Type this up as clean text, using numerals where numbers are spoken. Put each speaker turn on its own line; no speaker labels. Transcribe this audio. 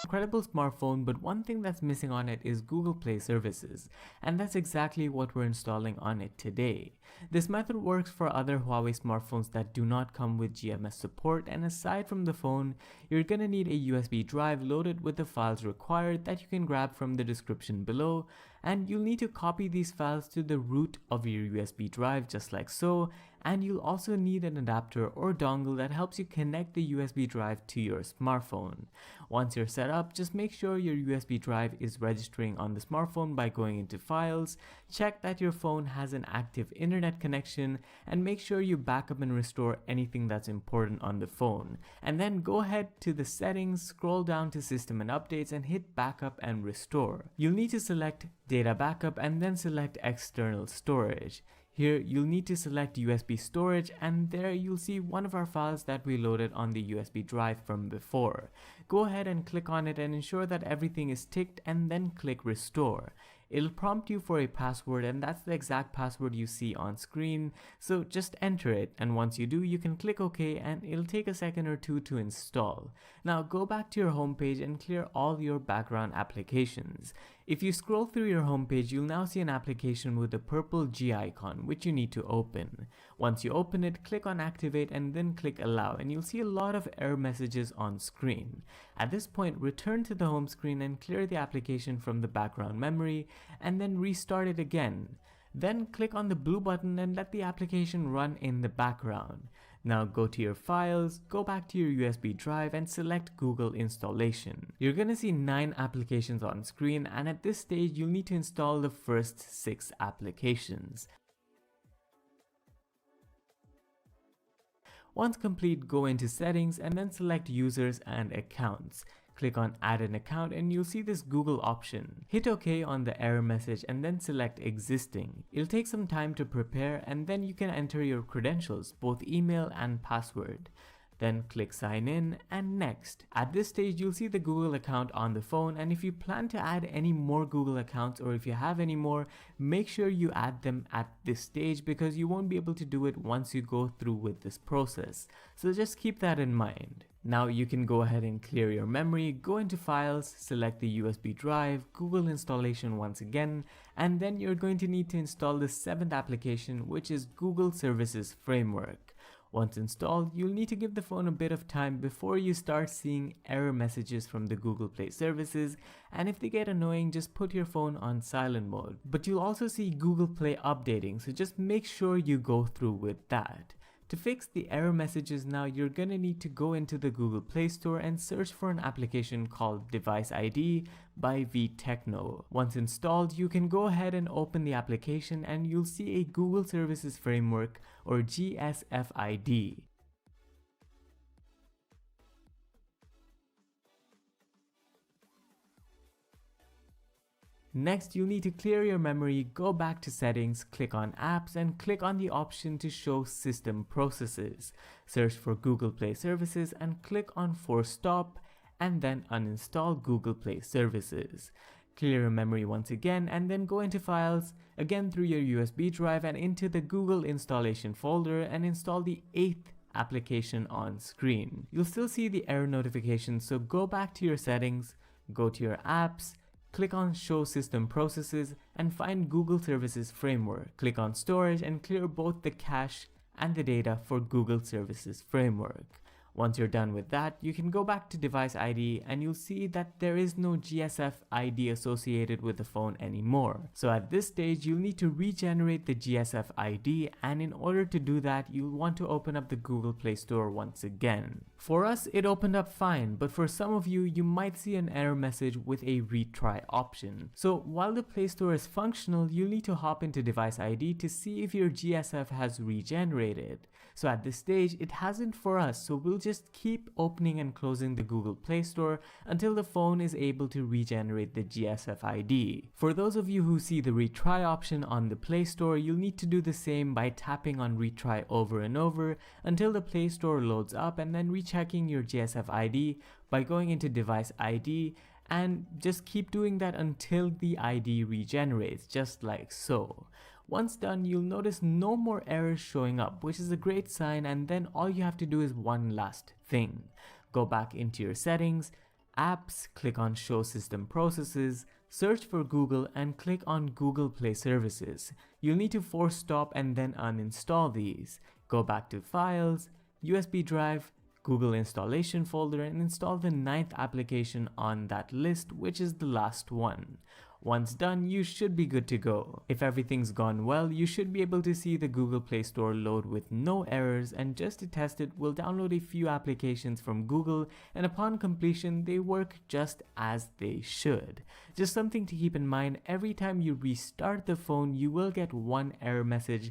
incredible smartphone, but one thing that's missing on it is Google Play services, and that's exactly what we're installing on it today. This method works for other Huawei smartphones that do not come with GMS support, and aside from the phone, you're gonna need a USB drive loaded with the files required that you can grab from the description below, and you'll need to copy these files to the root of your USB drive just like so, and you'll also need an adapter or dongle that helps you connect the USB drive to your smartphone. Once you're set up, just make sure your USB drive is registering on the smartphone by going into Files, check that your phone has an active internet connection, and make sure you back up and restore anything that's important on the phone. And then go ahead to the settings, scroll down to System and Updates, and hit Backup and Restore. You'll need to select Data Backup and then select External Storage. Here you'll need to select USB storage, and there you'll see one of our files that we loaded on the USB drive from before. Go ahead and click on it and ensure that everything is ticked, and then click Restore. It'll prompt you for a password, and that's the exact password you see on screen, so just enter it, and once you do, you can click OK, and it'll take a second or two to install. Now go back to your home page and clear all your background applications. If you scroll through your home page, you'll now see an application with a purple G icon, which you need to open. Once you open it, click on Activate and then click Allow, and you'll see a lot of error messages on screen. At this point, return to the home screen and clear the application from the background memory, and then restart it again. Then click on the blue button and let the application run in the background. Now go to your files, go back to your USB drive and select Google installation. You're gonna see 9 applications on screen, and at this stage you'll need to install the first 6 applications. Once complete, go into Settings and then select Users and Accounts. Click on Add an Account and you'll see this Google option. Hit OK on the error message and then select Existing. It'll take some time to prepare, and then you can enter your credentials, both email and password. Then click Sign In and Next. At this stage, you'll see the Google account on the phone, and if you plan to add any more Google accounts, or if you have any more, make sure you add them at this stage because you won't be able to do it once you go through with this process. So just keep that in mind. Now you can go ahead and clear your memory, go into Files, select the USB drive, Google installation once again, and then you're going to need to install the 7th application, which is Google Services Framework. Once installed, you'll need to give the phone a bit of time before you start seeing error messages from the Google Play services, and if they get annoying, just put your phone on silent mode. But you'll also see Google Play updating, so just make sure you go through with that. To fix the error messages now, you're gonna need to go into the Google Play Store and search for an application called Device ID by tecno. Once installed, you can go ahead and open the application and you'll see a Google Services Framework or GSFID. Next, you'll need to clear your memory, go back to Settings, click on Apps, and click on the option to show System Processes. Search for Google Play Services and click on Force Stop, and then uninstall Google Play Services. Clear your memory once again and then go into Files, again through your USB drive and into the Google installation folder and install the 8th application on screen. You'll still see the error notification, so go back to your settings, go to your apps, click on Show System Processes and find Google Services Framework. Click on Storage and clear both the cache and the data for Google Services Framework. Once you're done with that, you can go back to Device ID and you'll see that there is no GSF ID associated with the phone anymore. So at this stage, you'll need to regenerate the GSF ID, and in order to do that, you'll want to open up the Google Play Store once again. For us, it opened up fine, but for some of you, you might see an error message with a retry option. So while the Play Store is functional, you'll need to hop into Device ID to see if your GSF has regenerated. So at this stage, it hasn't for us, so we'll just keep opening and closing the Google Play Store until the phone is able to regenerate the GSF ID. For those of you who see the retry option on the Play Store, you'll need to do the same by tapping on retry over and over until the Play Store loads up, and then rechecking your GSF ID by going into Device ID, and just keep doing that until the ID regenerates, just like so. Once done, you'll notice no more errors showing up, which is a great sign, and then all you have to do is one last thing. Go back into your settings, Apps, click on Show System Processes, search for Google and click on Google Play Services. You'll need to force stop and then uninstall these. Go back to Files, USB drive, Google installation folder and install the 9th application on that list, which is the last one. Once done, you should be good to go. If everything's gone well, you should be able to see the Google Play Store load with no errors, and just to test it, we'll download a few applications from Google, and upon completion, they work just as they should. Just something to keep in mind, every time you restart the phone, you will get one error message